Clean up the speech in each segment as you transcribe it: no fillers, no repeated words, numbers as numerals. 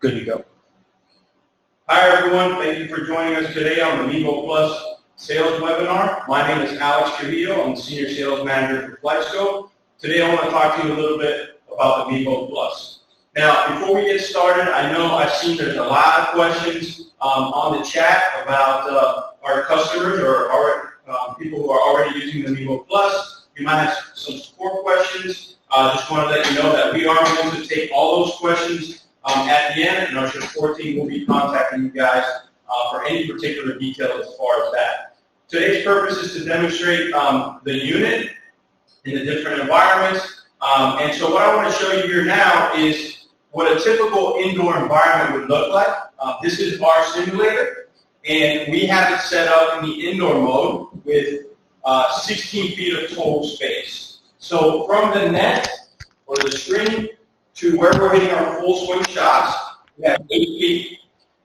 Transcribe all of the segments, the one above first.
good to go. Hi everyone, thank you for joining us today on the Mevo Plus sales webinar. My name is Alex Trujillo. I'm the Senior Sales Manager for FlightScope. Today I want to talk to you a little bit about the Mevo Plus. Now, before we get started, I know I've seen there's a lot of questions on the chat about our customers or our people who are already using the Mevo Plus. You might have some support questions. Just want to let you know that we are going to take all those questions at the end, and our support team will be contacting you guys for any particular details as far as that. Today's purpose is to demonstrate the unit in the different environments. And so what I want to show you here now is what a typical indoor environment would look like. This is our simulator, and we have it set up in the indoor mode with 16 feet of total space. So from the net or the screen to where we're hitting our full swing shots, we have 8 feet.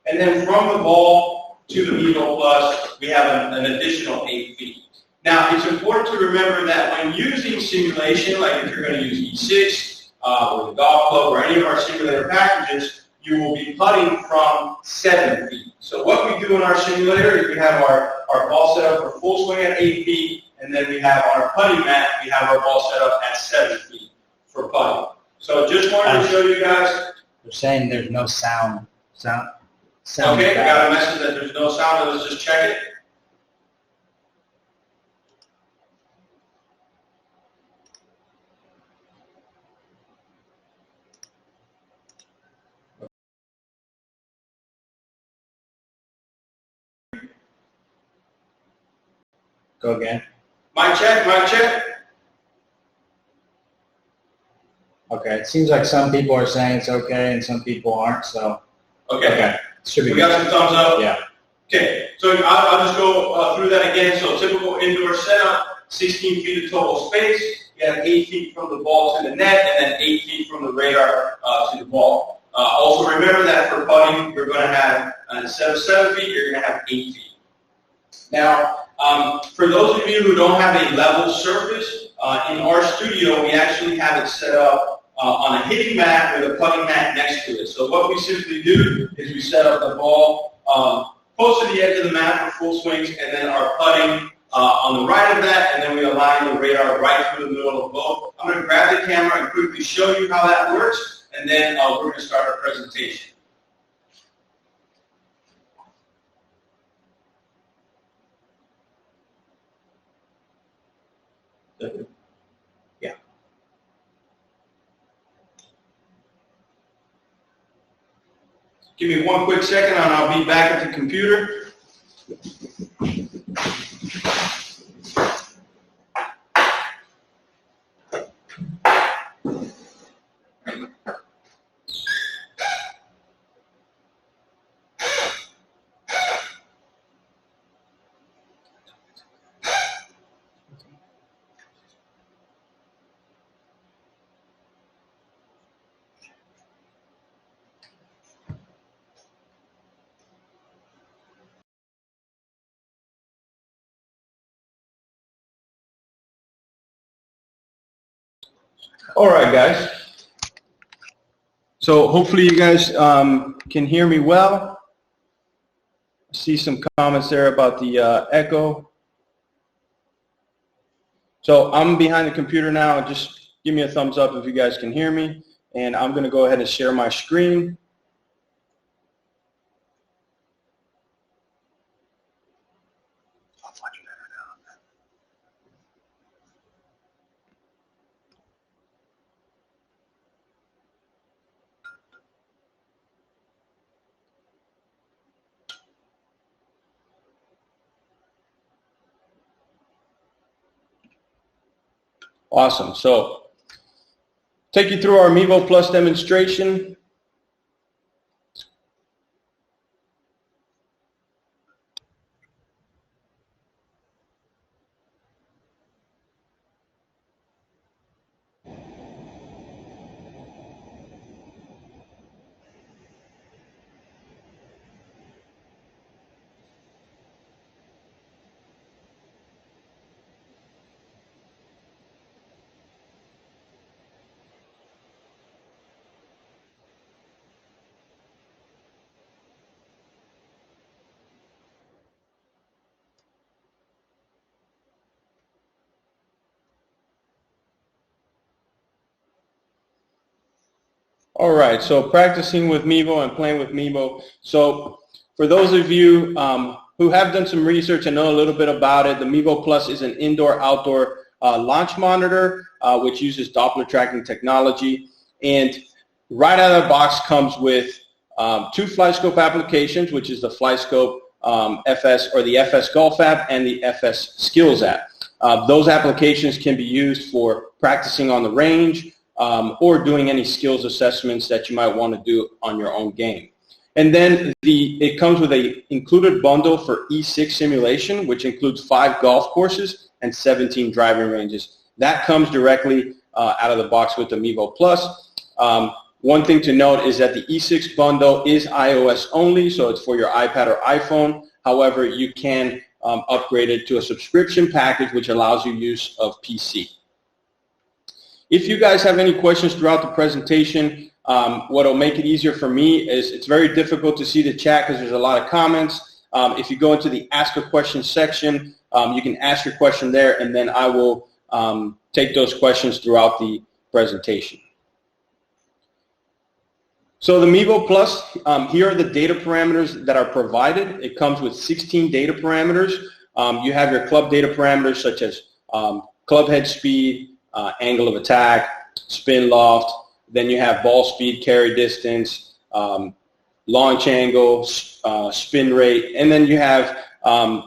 And then from the ball to the Mevo Plus, we have an additional 8 feet. Now, it's important to remember that when using simulation, like if you're going to use E6 or the golf club or any of our simulator packages, you will be putting from 7 feet. So what we do in our simulator is we have our ball set up for full swing at 8 feet, and then we have our putting mat, we have our ball set up at 7 feet for putting. So just wanted to show you guys. They're saying there's no sound. Okay, we got a message that there's no sound. Let's just check it. Go again. Mic check, mic check. Okay, it seems like some people are saying it's okay and some people aren't, so. Okay. Should be we got some thumbs up? Yeah. Okay, so I'll just go through that again. So typical indoor setup, 16 feet of total space. You have 8 feet from the ball to the net, and then 8 feet from the radar to the ball. Also remember that for putting, you're going to have, instead of 7 feet, you're going to have 8 feet. Now, for those of you who don't have a level surface, in our studio, we actually have it set up on a hitting mat with a putting mat next to it. So what we simply do is we set up the ball close to the edge of the mat for full swings, and then our putting on the right of that, and then we align the radar right through the middle of both. I'm going to grab the camera and quickly show you how that works, and then we're going to start our presentation. Yeah. Give me one quick second and I'll be back at the computer. All right, guys. So hopefully you guys can hear me well. I see some comments there about the echo. So I'm behind the computer now. Just give me a thumbs up if you guys can hear me. And I'm going to go ahead and share my screen. Awesome. So take you through our Mevo Plus demonstration. All right, so practicing with Mevo and playing with Mevo. So for those of you who have done some research and know a little bit about it, the Mevo Plus is an indoor-outdoor launch monitor which uses Doppler tracking technology. And right out of the box comes with two FlightScope applications, which is the FlightScope FS or the FS Golf app and the FS Skills app. Those applications can be used for practicing on the range or doing any skills assessments that you might want to do on your own game. And then it comes with a included bundle for E6 simulation, which includes 5 golf courses and 17 driving ranges. That comes directly out of the box with the Mevo Plus. One thing to note is that the E6 bundle is iOS only, so it's for your iPad or iPhone. However, you can upgrade it to a subscription package which allows you use of PC. If you guys have any questions throughout the presentation, what will make it easier for me is it's very difficult to see the chat because there's a lot of comments. If you go into the Ask a Question section, you can ask your question there, and then I will take those questions throughout the presentation. So the Mevo Plus, here are the data parameters that are provided. It comes with 16 data parameters. You have your club data parameters such as club head speed, angle of attack, spin loft. Then you have ball speed, carry distance, launch angle, spin rate, and then you have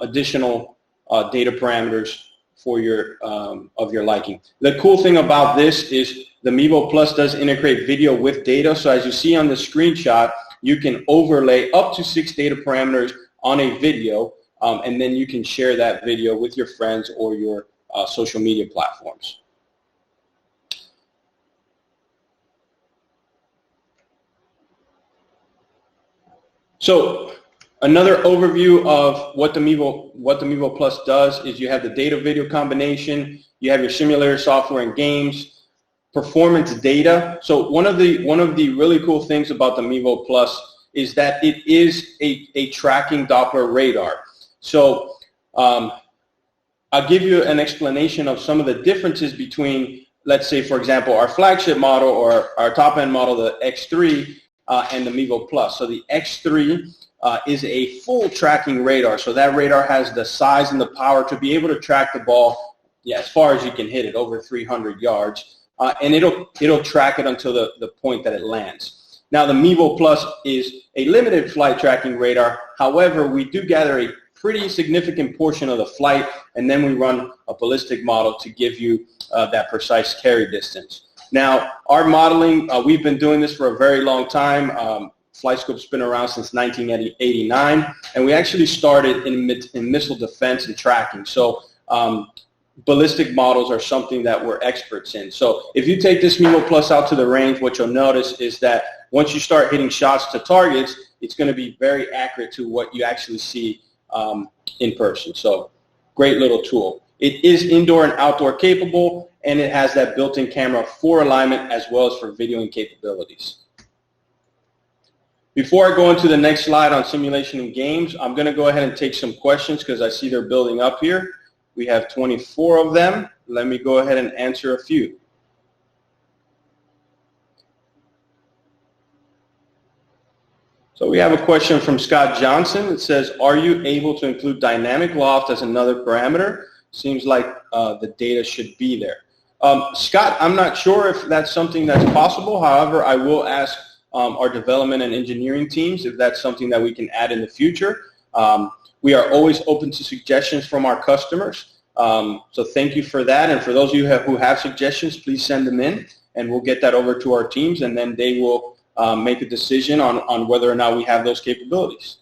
additional data parameters for your of your liking. The cool thing about this is the Mevo Plus does integrate video with data. So as you see on the screenshot, you can overlay up to 6 data parameters on a video, and then you can share that video with your friends or your social media platforms. So another overview of what the Mevo Plus does is you have the data video combination, you have your simulator software and games, performance data. So one of the really cool things about the Mevo Plus is that it is a tracking Doppler radar. So I'll give you an explanation of some of the differences between, let's say, for example, our flagship model or our top-end model, the X3, and the Mevo Plus. So the X3 is a full tracking radar. So that radar has the size and the power to be able to track the ball as far as you can hit it, over 300 yards. And it'll track it until the point that it lands. Now the Mevo Plus is a limited flight tracking radar. However, we do gather a pretty significant portion of the flight, and then we run a ballistic model to give you that precise carry distance. Now, our modeling, we've been doing this for a very long time. FlightScope's been around since 1989, and we actually started in missile defense and tracking. So ballistic models are something that we're experts in. So if you take this Mevo Plus out to the range, what you'll notice is that once you start hitting shots to targets, it's going to be very accurate to what you actually see in person. So great little tool. It is indoor and outdoor capable, and it has that built-in camera for alignment as well as for videoing capabilities. Before I go into the next slide on simulation and games, I'm going to go ahead and take some questions because I see they're building up here. We have 24 of them. Let me go ahead and answer a few. So we have a question from Scott Johnson. It says, are you able to include dynamic loft as another parameter? Seems like the data should be there. Scott, I'm not sure if that's something that's possible. However, I will ask our development and engineering teams if that's something that we can add in the future. We are always open to suggestions from our customers. So thank you for that. And for those of you who have suggestions, please send them in, and we'll get that over to our teams, and then they will make a decision on whether or not we have those capabilities.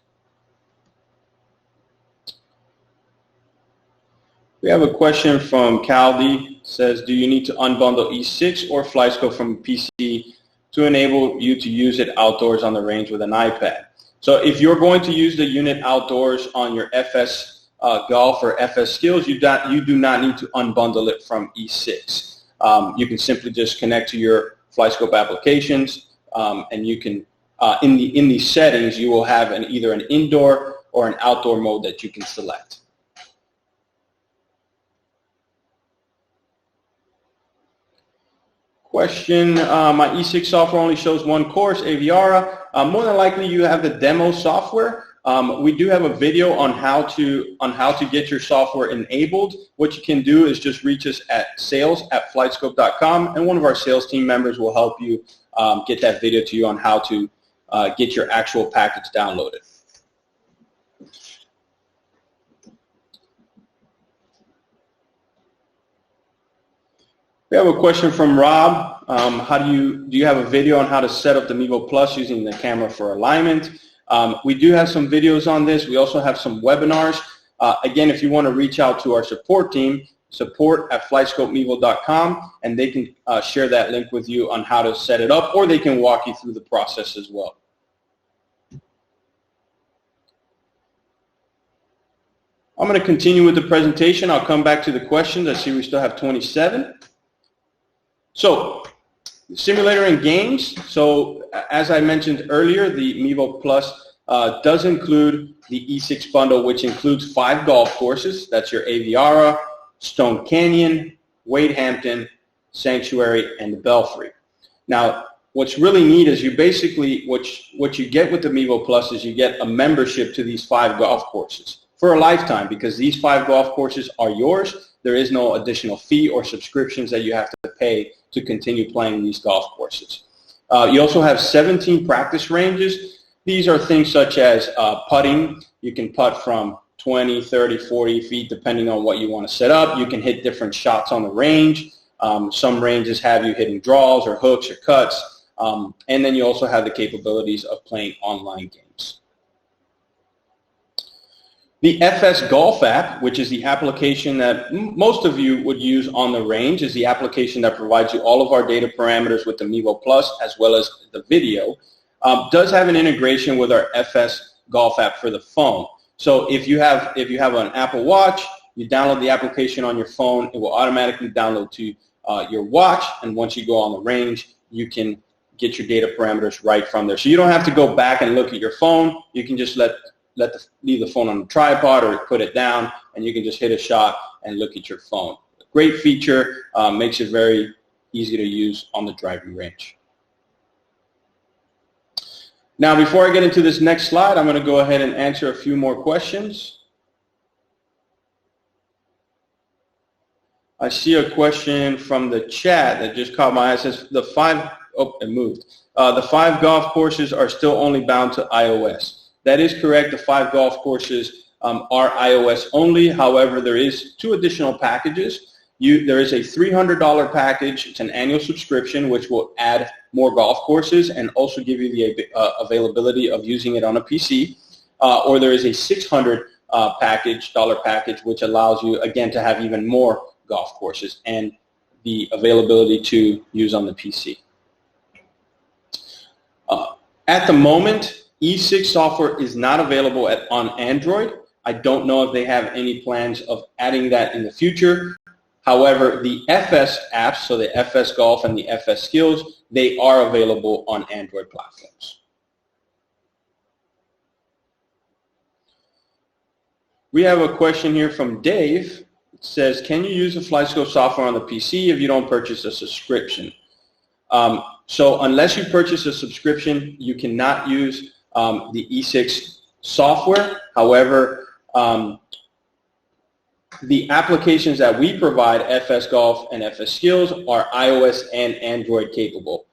We have a question from Caldi. It says, do you need to unbundle E6 or FlightScope from PC to enable you to use it outdoors on the range with an iPad? So if you're going to use the unit outdoors on your FS Golf or FS Skills, you do not need to unbundle it from E6. You can simply just connect to your FlightScope applications, and you can, in the settings, you will have either an indoor or an outdoor mode that you can select. Question, my E6 software only shows one course, Aviara. More than likely you have the demo software. We do have a video on how to get your software enabled. What you can do is just reach us at sales@flightscope.com, and one of our sales team members will help you get that video to you on how to get your actual package downloaded. We have a question from Rob. Do you have a video on how to set up the Mevo Plus using the camera for alignment? We do have some videos on this. We also have some webinars. Again, if you want to reach out to our support team, support@FlightScopeMevo.com, and they can share that link with you on how to set it up, or they can walk you through the process as well. I'm going to continue with the presentation. I'll come back to the questions. I see we still have 27. So, simulator and games. So, as I mentioned earlier, the Mevo Plus does include the E6 bundle, which includes 5 golf courses. That's your Aviara, Stone Canyon, Wade Hampton, Sanctuary, and the Belfry. Now, what's really neat is you basically, what you get with the Mevo Plus is you get a membership to these 5 golf courses for a lifetime, because these 5 golf courses are yours. There is no additional fee or subscriptions that you have to pay to continue playing these golf courses. You also have 17 practice ranges. These are things such as putting. You can putt from 20, 30, 40 feet, depending on what you want to set up. You can hit different shots on the range. Some ranges have you hitting draws or hooks or cuts. And then you also have the capabilities of playing online games. The FS Golf app, which is the application that most of you would use on the range, is the application that provides you all of our data parameters with the Mevo Plus as well as the video. Does have an integration with our FS Golf app for the phone. So if you have an Apple Watch, you download the application on your phone, it will automatically download to your watch, and once you go on the range, you can get your data parameters right from there. So you don't have to go back and look at your phone. You can just leave the phone on the tripod or put it down, and you can just hit a shot and look at your phone. Great feature, makes it very easy to use on the driving range. Now, before I get into this next slide, I'm going to go ahead and answer a few more questions. I see a question from the chat that just caught my eye. It says the 5 golf courses are still only bound to iOS. That is correct. The 5 golf courses are iOS only. However, there is 2 additional packages. There is a $300 package. It's an annual subscription, which will add more golf courses and also give you the availability of using it on a PC. Or there is a $600 package, which allows you, again, to have even more golf courses and the availability to use on the PC. At the moment, E6 software is not available on Android. I don't know if they have any plans of adding that in the future. However, the FS apps, so the FS Golf and the FS Skills, they are available on Android platforms. We have a question here from Dave. It says, can you use the FlightScope software on the PC if you don't purchase a subscription? So unless you purchase a subscription, you cannot use the E6 software. However, the applications that we provide, FS Golf and FS Skills, are iOS and Android capable.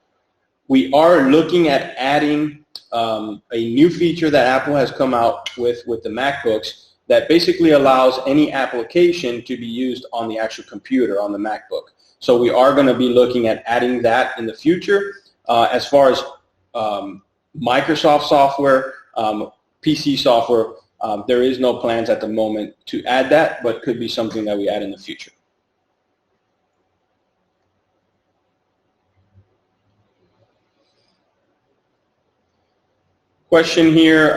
We are looking at adding a new feature that Apple has come out with the MacBooks that basically allows any application to be used on the actual computer, on the MacBook. So we are going to be looking at adding that in the future. As far as Microsoft software, PC software, there is no plans at the moment to add that, but could be something that we add in the future. Question here,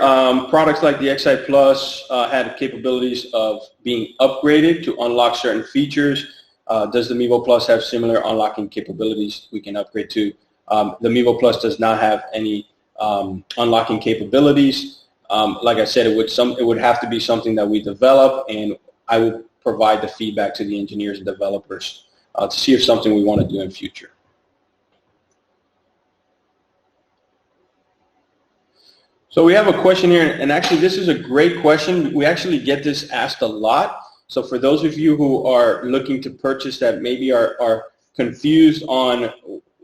products like the XI Plus had capabilities of being upgraded to unlock certain features. Does the Mevo Plus have similar unlocking capabilities we can upgrade to? The Mevo Plus does not have any unlocking capabilities. Like I said, it would have to be something that we develop, and I will provide the feedback to the engineers and developers to see if something we want to do in future. So we have a question here, and actually this is a great question. We actually get this asked a lot. So for those of you who are looking to purchase that maybe are confused on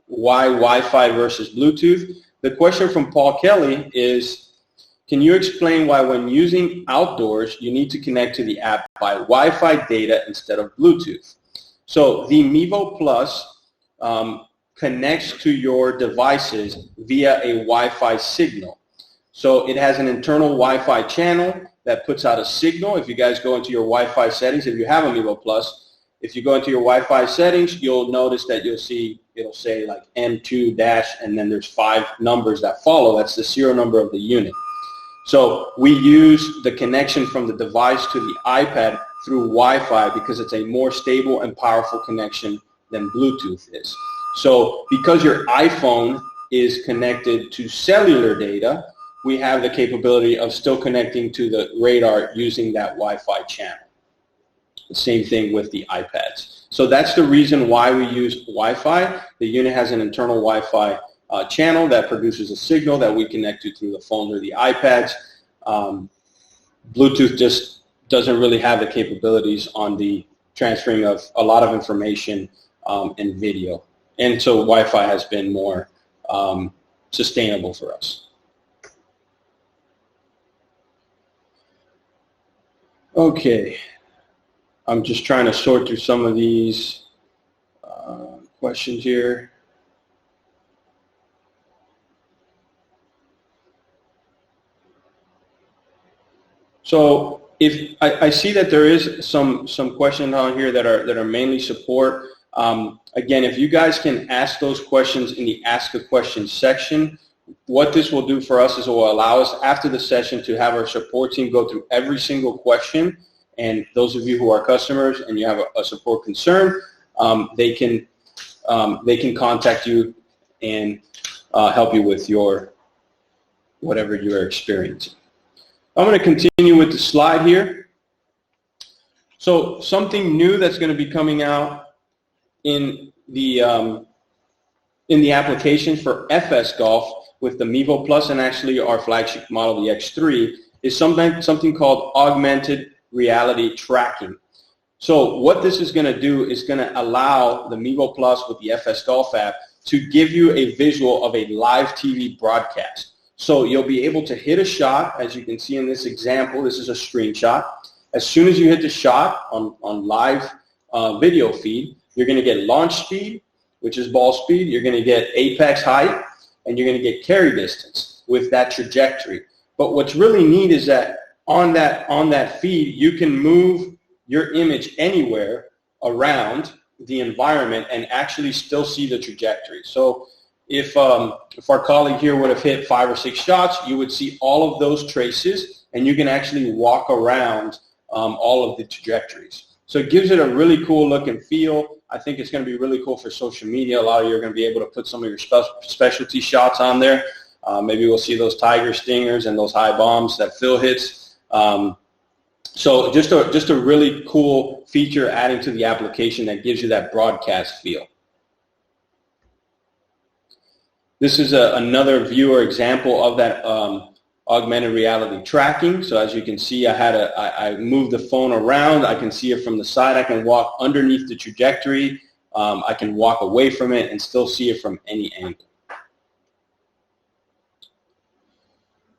why Wi-Fi versus Bluetooth, the question from Paul Kelly is, can you explain why when using outdoors you need to connect to the app by Wi-Fi data instead of Bluetooth? So the Mevo Plus connects to your devices via a Wi-Fi signal. So it has an internal Wi-Fi channel that puts out a signal. If you guys go into your Wi-Fi settings, if you have a Mevo Plus, if you go into your Wi-Fi settings, you'll notice that you'll see, it'll say like M2 dash, and then there's 5 numbers that follow. That's the serial number of the unit. So we use the connection from the device to the iPad through Wi-Fi because it's a more stable and powerful connection than Bluetooth is. So because your iPhone is connected to cellular data, we have the capability of still connecting to the radar using that Wi-Fi channel. The same thing with the iPads. So that's the reason why we use Wi-Fi. The unit has an internal Wi-Fi channel that produces a signal that we connect to through the phone or the iPads. Bluetooth just doesn't really have the capabilities on the transferring of a lot of information and video. And so Wi-Fi has been more sustainable for us. Okay, I'm just trying to sort through some of these questions here. So if I see that there is some questions on here that are mainly support. Again, if you guys can ask those questions in the Ask a Question section, what this will do for us is it will allow us after the session to have our support team go through every single question. And those of you who are customers and you have a support concern, they can contact you and help you with your whatever you are experiencing. I'm going to continue with the slide here. So something new that's going to be coming out in the application for FS Golf with the Mevo Plus and actually our flagship model, the X3, is something called augmented reality tracking. So what this is going to do is going to allow the Mevo Plus with the FS Golf app to give you a visual of a live TV broadcast. So you'll be able to hit a shot, as you can see in this example. This is a screenshot. As soon as you hit the shot on live video feed, you're going to get launch speed, which is ball speed. You're going to get apex height, and you're going to get carry distance with that trajectory. But what's really neat is that on that feed, you can move your image anywhere around the environment and actually still see the trajectory. So if our colleague here would have hit 5 or 6 shots, you would see all of those traces, and you can actually walk around all of the trajectories. So it gives it a really cool look and feel. I think it's going to be really cool for social media. A lot of you are going to be able to put some of your specialty shots on there. Maybe we'll see those tiger stingers and those high bombs that Phil hits. So just a really cool feature adding to the application that gives you that broadcast feel. This is another view or example of that augmented reality tracking. So as you can see, I moved the phone around. I can see it from the side. I can walk underneath the trajectory. I can walk away from it and still see it from any angle.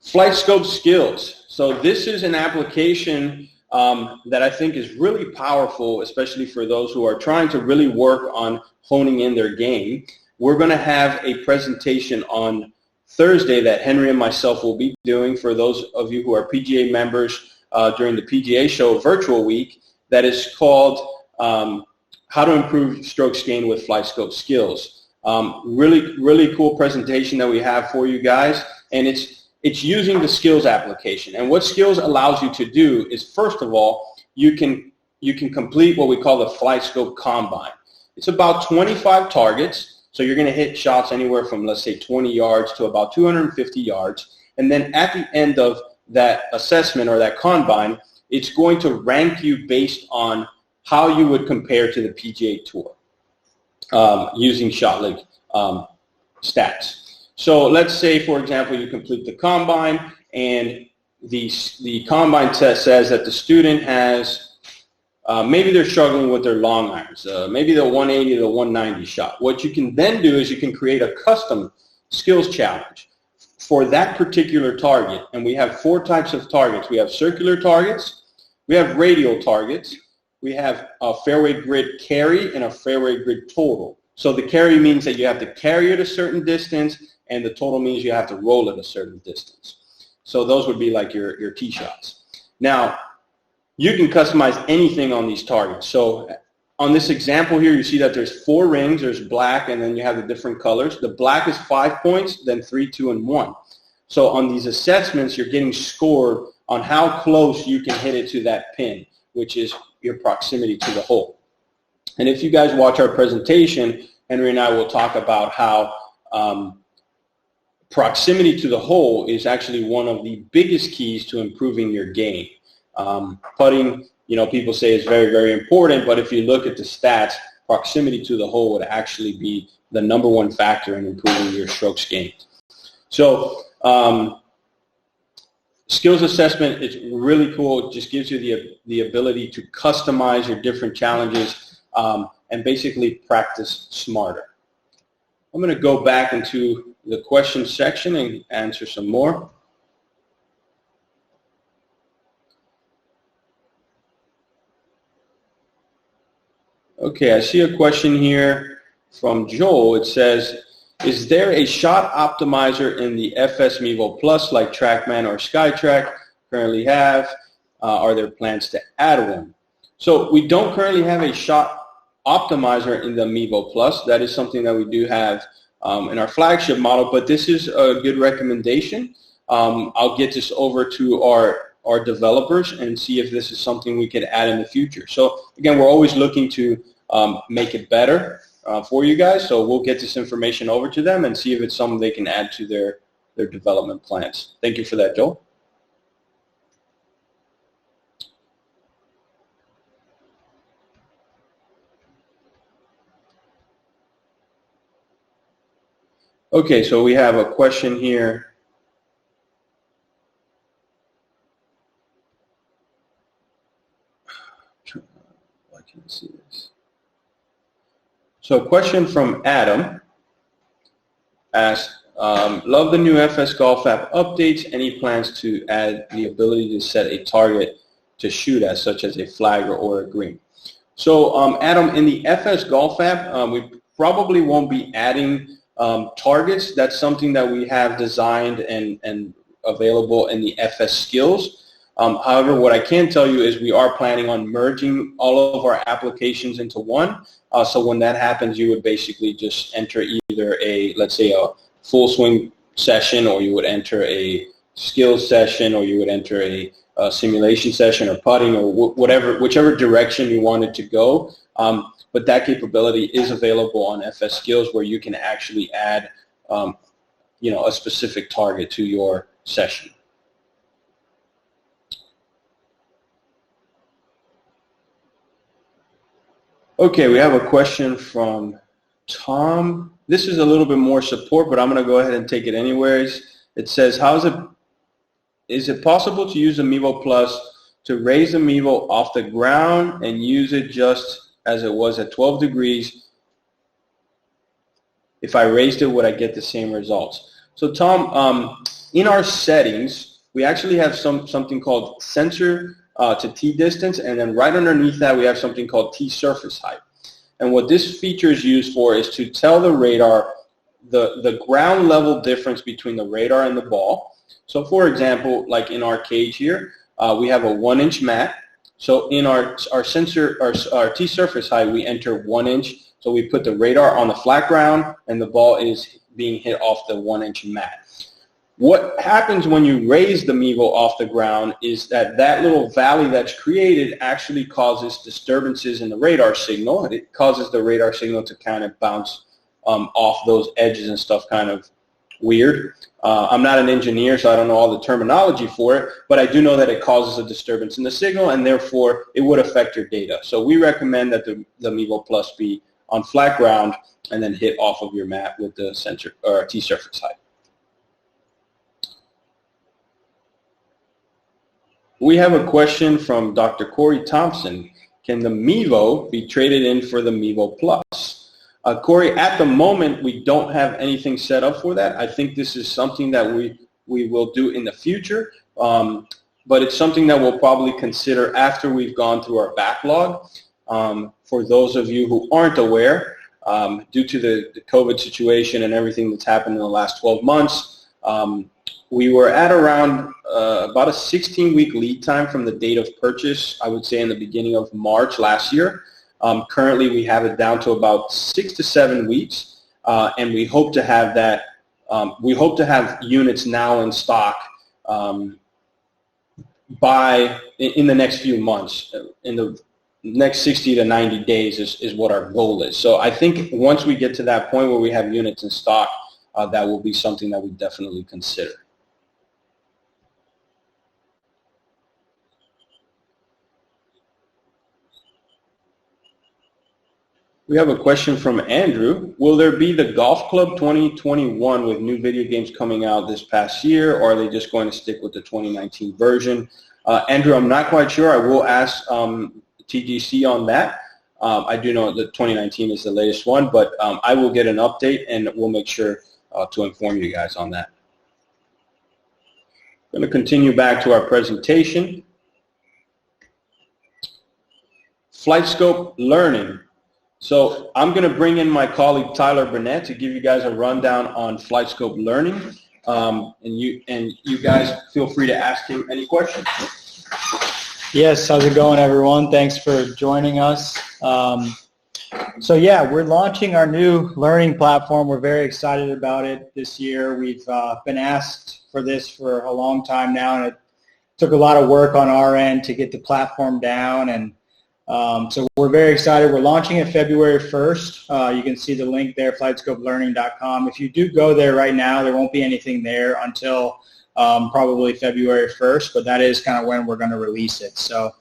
FlightScope Skills. So this is an application that I think is really powerful, especially for those who are trying to really work on honing in their game. We're going to have a presentation on Thursday that Henry and myself will be doing for those of you who are PGA members during the PGA Show virtual week that is called How to Improve Strokes Gained with FlightScope Skills. Really cool presentation that we have for you guys, and it's using the Skills application. And what Skills allows you to do is, first of all, you can complete what we call the FlightScope Combine. It's about 25 targets. So you're going to hit shots anywhere from, let's say, 20 yards to about 250 yards. And then at the end of that assessment or that combine, it's going to rank you based on how you would compare to the PGA Tour using ShotLink stats. So let's say, for example, you complete the combine and the combine test says that the student has, maybe they're struggling with their long irons, maybe the 180 to 190 shot. What you can then do is you can create a custom skills challenge for that particular target. And we have 4 types of targets. We have circular targets, we have radial targets, we have a fairway grid carry, and a fairway grid total. So the carry means that you have to carry it a certain distance, and the total means you have to roll it a certain distance. So those would be like your tee shots. Now, you can customize anything on these targets. So on this example here, you see that there's 4 rings. There's black, and then you have the different colors. The black is 5 points, then 3, 2, and 1. So on these assessments, you're getting scored on how close you can hit it to that pin, which is your proximity to the hole. And if you guys watch our presentation, Henry and I will talk about how proximity to the hole is actually one of the biggest keys to improving your game. Putting, people say is very, very important, but if you look at the stats, proximity to the hole would actually be the #1 factor in improving your strokes gained. So skills assessment is really cool. It just gives you the ability to customize your different challenges and basically practice smarter. I'm going to go back into the question section and answer some more. Okay, I see a question here from Joel. It says, is there a shot optimizer in the FS Mevo Plus like TrackMan or SkyTrack currently have? Are there plans to add one? So we don't currently have a shot optimizer in the Mevo Plus. That is something that we do have in our flagship model, but this is a good recommendation. I'll get this over to our developers and see if this is something we could add in the future. So again, we're always looking to make it better for you guys, so we'll get this information over to them and see if it's something they can add to their development plans. Thank you for that, Joel. Okay, so we have a question here. I can't see this. So a question from Adam asked, love the new FS Golf app updates. Any plans to add the ability to set a target to shoot at, such as a flag or a green? So Adam, in the FS Golf app, we probably won't be adding targets. That's something that we have designed and available in the FS Skills. However, what I can tell you is we are planning on merging all of our applications into one. So when that happens, you would basically just enter either let's say a full swing session, or you would enter a skills session, or you would enter a simulation session, or putting, or whichever direction you wanted to go. But that capability is available on FS Skills, where you can actually add, a specific target to your session. Okay, we have a question from Tom. This is a little bit more support, but I'm going to go ahead and take it anyways. It says, is it possible to use the Mevo Plus to raise the Mevo off the ground and use it just as it was at 12 degrees? If I raised it, would I get the same results? So Tom, in our settings, we actually have something called sensor to tee distance, and then right underneath that we have something called tee surface height. And what this feature is used for is to tell the radar the ground level difference between the radar and the ball. So for example, like in our cage here, we have a 1-inch mat. So in our sensor, our tee surface height, we enter 1 inch. So we put the radar on the flat ground, and the ball is being hit off the 1-inch mat. What happens when you raise the Mevo off the ground is that little valley that's created actually causes disturbances in the radar signal. It causes the radar signal to kind of bounce off those edges and stuff, kind of weird. I'm not an engineer, so I don't know all the terminology for it, but I do know that it causes a disturbance in the signal, and therefore it would affect your data. So we recommend that the Mevo Plus be on flat ground and then hit off of your mat with the sensor or tee surface height. We have a question from Dr. Corey Thompson. Can the Mevo be traded in for the Mevo Plus? Corey, at the moment, we don't have anything set up for that. I think this is something that we will do in the future, but it's something that we'll probably consider after we've gone through our backlog. For those of you who aren't aware, due to the COVID situation and everything that's happened in the last 12 months, we were at around about a 16-week lead time from the date of purchase, I would say in the beginning of March last year. Currently, we have it down to about 6 to 7 weeks, and we hope to have that. We hope to have units now in stock in the next few months. In the next 60 to 90 days is what our goal is. So I think once we get to that point where we have units in stock, that will be something that we definitely consider. We have a question from Andrew. Will there be the Golf Club 2021 with new video games coming out this past year, or are they just going to stick with the 2019 version? Andrew, I'm not quite sure. I will ask TGC on that. I do know that 2019 is the latest one, but I will get an update and we'll make sure to inform you guys on that. I'm going to continue back to our presentation. FlightScope Learning. So I'm going to bring in my colleague Tyler Burnett to give you guys a rundown on FlightScope Learning, and you guys feel free to ask him any questions. Yes, how's it going, everyone? Thanks for joining us. So yeah, we're launching our new learning platform. We're very excited about it this year. We've been asked for this for a long time now, and it took a lot of work on our end to get the platform down, and so we're very excited. We're launching it February 1st. You can see the link there, FlightScopeLearning.com. If you do go there right now, there won't be anything there until probably February 1st, but that is kind of when we're going to release it. So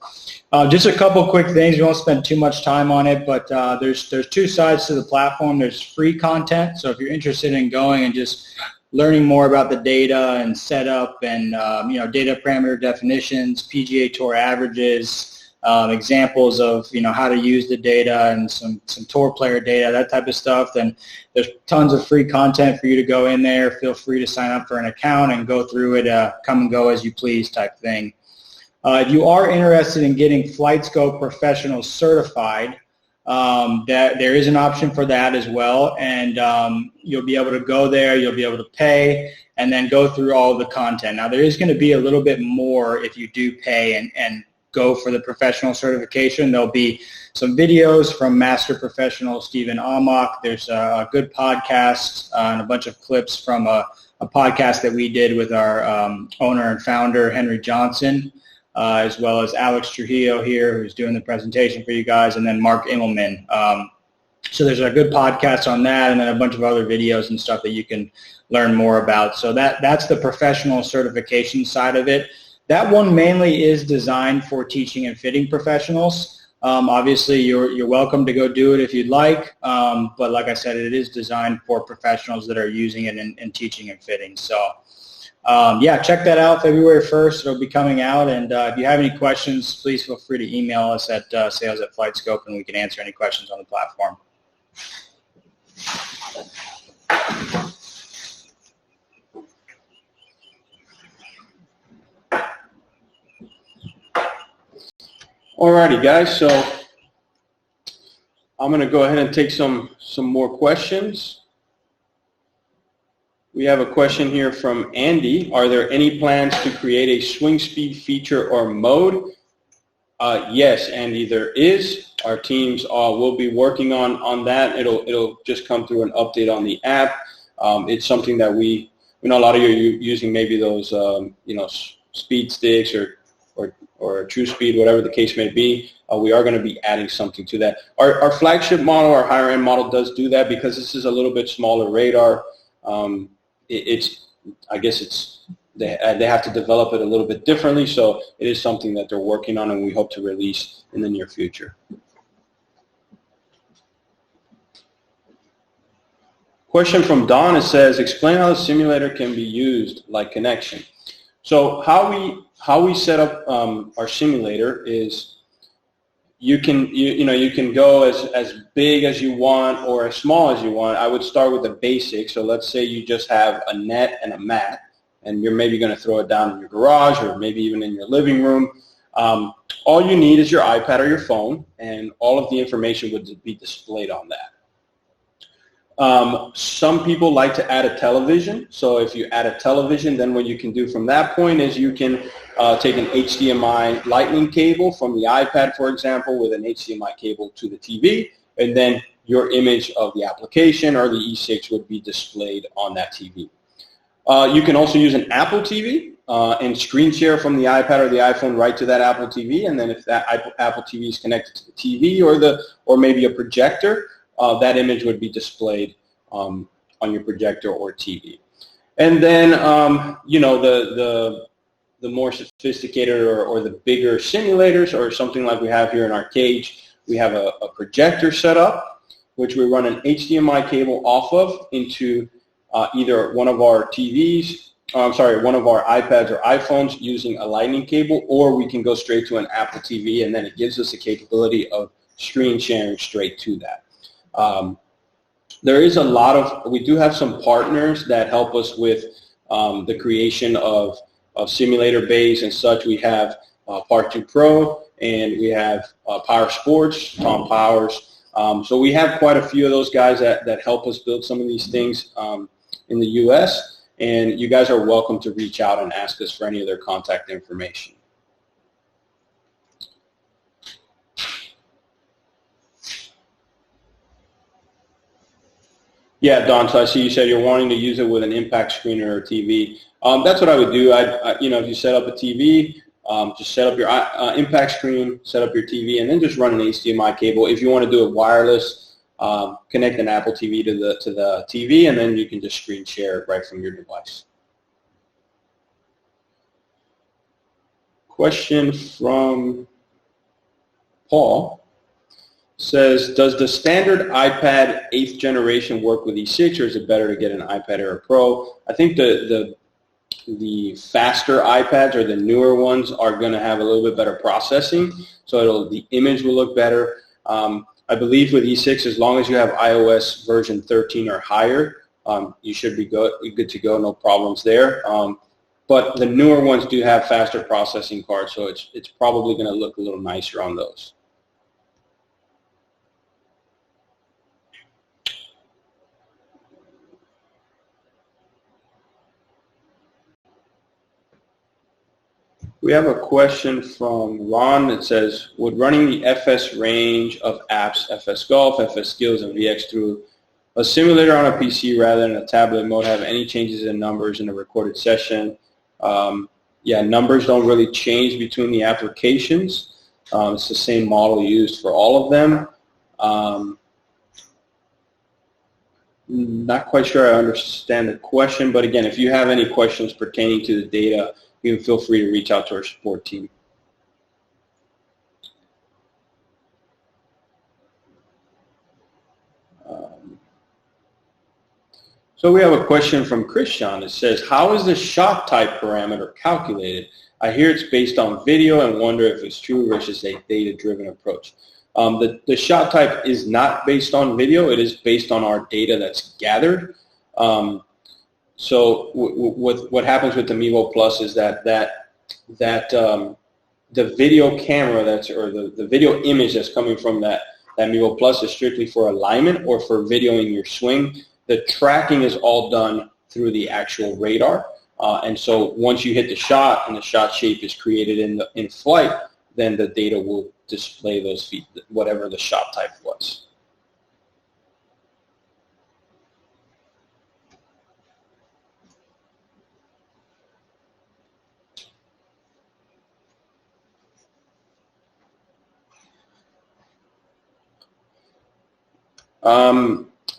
just a couple quick things. We won't spend too much time on it, but there's two sides to the platform. There's free content, so if you're interested in going and just learning more about the data and setup and data parameter definitions, PGA Tour averages, examples of how to use the data and some tour player data, that type of stuff, then there's tons of free content for you to go in there. Feel free to sign up for an account and go through it, come and go as you please type thing. If you are interested in getting FlightScope Professional certified, there is an option for that as well, and you'll be able to go there, you'll be able to pay, and then go through all of the content. Now there is going to be a little bit more if you do pay and go for the professional certification. There'll be some videos from Master Professional Stephen Amok. There's a good podcast and a bunch of clips from a podcast that we did with our owner and founder, Henry Johnson, as well as Alex Trujillo here, who's doing the presentation for you guys, and then Mark Immelman. So there's a good podcast on that, and then a bunch of other videos and stuff that you can learn more about. So that's the professional certification side of it. That one mainly is designed for teaching and fitting professionals. Obviously, you're welcome to go do it if you'd like, but like I said, it is designed for professionals that are using it in teaching and fitting. So yeah, check that out February 1st. It'll be coming out, and if you have any questions, please feel free to email us at sales@FlightScope, and we can answer any questions on the platform. Alrighty, guys, so I'm going to go ahead and take some more questions. We have a question here from Andy. Are there any plans to create a swing speed feature or mode? Yes, Andy, there is. Our teams will be working on that. It'll just come through an update on the app. It's something that we know a lot of you are using maybe those speed sticks or true speed, whatever the case may be. We are going to be adding something to that. Our flagship model, our higher end model, does do that because this is a little bit smaller radar. I guess they have to develop it a little bit differently, so it is something that they're working on and we hope to release in the near future. Question from Don, it says, explain how the simulator can be used like connection. So how we how we set up our simulator is you can go as big as you want or as small as you want. I would start with the basics. So let's say you just have a net and a mat, and you're maybe going to throw it down in your garage or maybe even in your living room. All you need is your iPad or your phone, and all of the information would be displayed on that. Some people like to add a television. So if you add a television, then what you can do from that point is you can take an HDMI lightning cable from the iPad, for example, with an HDMI cable to the TV, and then your image of the application or the E6 would be displayed on that TV. You can also use an Apple TV and screen share from the iPad or the iPhone right to that Apple TV, and then if that Apple TV is connected to the TV or maybe a projector, that image would be displayed on your projector or TV. And then, the more sophisticated or the bigger simulators, or something like we have here in our cage, we have a projector set up, which we run an HDMI cable off of into either one of our TVs, one of our iPads or iPhones using a lightning cable, or we can go straight to an Apple TV, and then it gives us the capability of screen sharing straight to that. There is we do have some partners that help us with the creation of simulator bays and such. We have Part 2 Pro, and we have Power Sports, Tom Powers. So we have quite a few of those guys that help us build some of these things in the U.S., and you guys are welcome to reach out and ask us for any of their contact information. Yeah, Don, so I see you said you're wanting to use it with an impact screen or a TV. That's what I would do. If you set up a TV, just set up your impact screen, set up your TV, and then just run an HDMI cable. If you want to do it wireless, connect an Apple TV to the TV, and then you can just screen share it right from your device. Question from Paul says, does the standard iPad 8th generation work with E6, or is it better to get an iPad Air Pro? I think the faster iPads or the newer ones are going to have a little bit better processing, so the image will look better. I believe with E6, as long as you have iOS version 13 or higher, you should be good to go, no problems there. But the newer ones do have faster processing cards, so it's probably going to look a little nicer on those. We have a question from Ron that says, would running the FS range of apps, FS Golf, FS Skills, and VX through a simulator on a PC rather than a tablet mode have any changes in numbers in a recorded session? Yeah, numbers don't really change between the applications. It's the same model used for all of them. Not quite sure I understand the question, but again, if you have any questions pertaining to the data, you can feel free to reach out to our support team. So we have a question from Christian that says, how is the shot type parameter calculated? I hear it's based on video and wonder if it's true versus a data-driven approach. The shot type is not based on video. It is based on our data that's gathered. So what happens with the Mevo Plus is that the video camera the video image that's coming from that Mevo Plus is strictly for alignment or for videoing your swing. The tracking is all done through the actual radar, and so once you hit the shot and the shot shape is created in flight, then the data will display those feet, whatever the shot type was.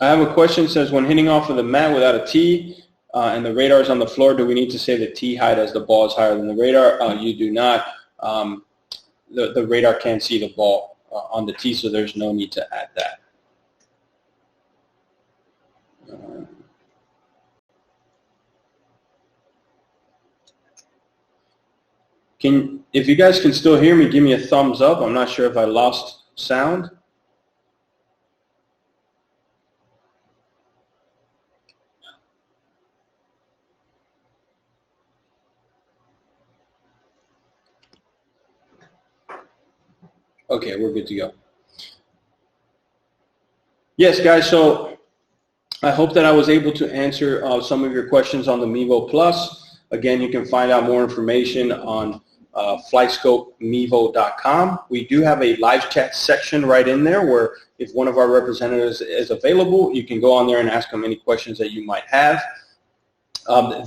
I have a question that says, when hitting off of the mat without a tee and the radar is on the floor, do we need to say the tee height as the ball is higher than the radar? You do not. The radar can see the ball on the tee, so there's no need to add that. If you guys can still hear me, give me a thumbs up. I'm not sure if I lost sound. Okay, we're good to go. Yes, guys, so I hope that I was able to answer some of your questions on the Mevo Plus. Again, you can find out more information on FlightScopeMevo.com. We do have a live chat section right in there where if one of our representatives is available, you can go on there and ask them any questions that you might have.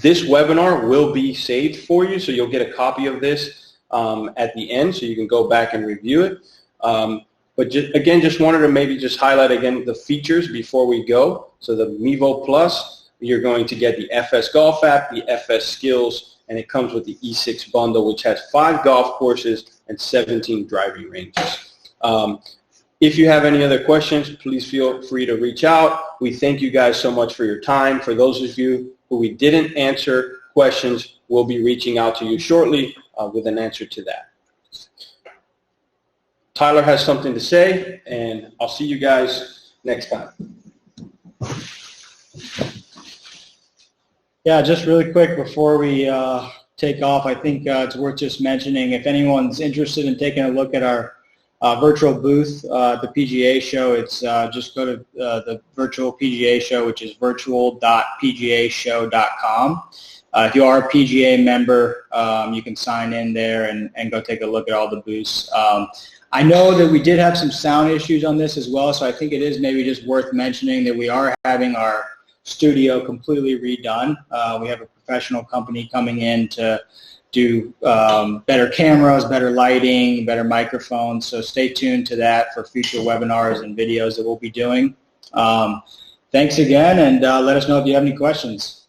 This webinar will be saved for you, so you'll get a copy of this at the end, so you can go back and review it. But just wanted to maybe just highlight again the features before we go. So the Mevo Plus, you're going to get the FS Golf app, the FS Skills, and it comes with the E6 bundle, which has 5 golf courses and 17 driving ranges. If you have any other questions, please feel free to reach out. We thank you guys so much for your time. For those of you who we didn't answer questions, we'll be reaching out to you shortly with an answer to that. Tyler has something to say, and I'll see you guys next time. Yeah, just really quick before we take off, I think it's worth just mentioning if anyone's interested in taking a look at our virtual booth at the PGA show, it's just go to the virtual PGA show, which is virtual.pgashow.com. If you are a PGA member, you can sign in there and go take a look at all the booths. I know that we did have some sound issues on this as well, so I think it is maybe just worth mentioning that we are having our studio completely redone. We have a professional company coming in to do better cameras, better lighting, better microphones, so stay tuned to that for future webinars and videos that we'll be doing. Thanks again, and let us know if you have any questions.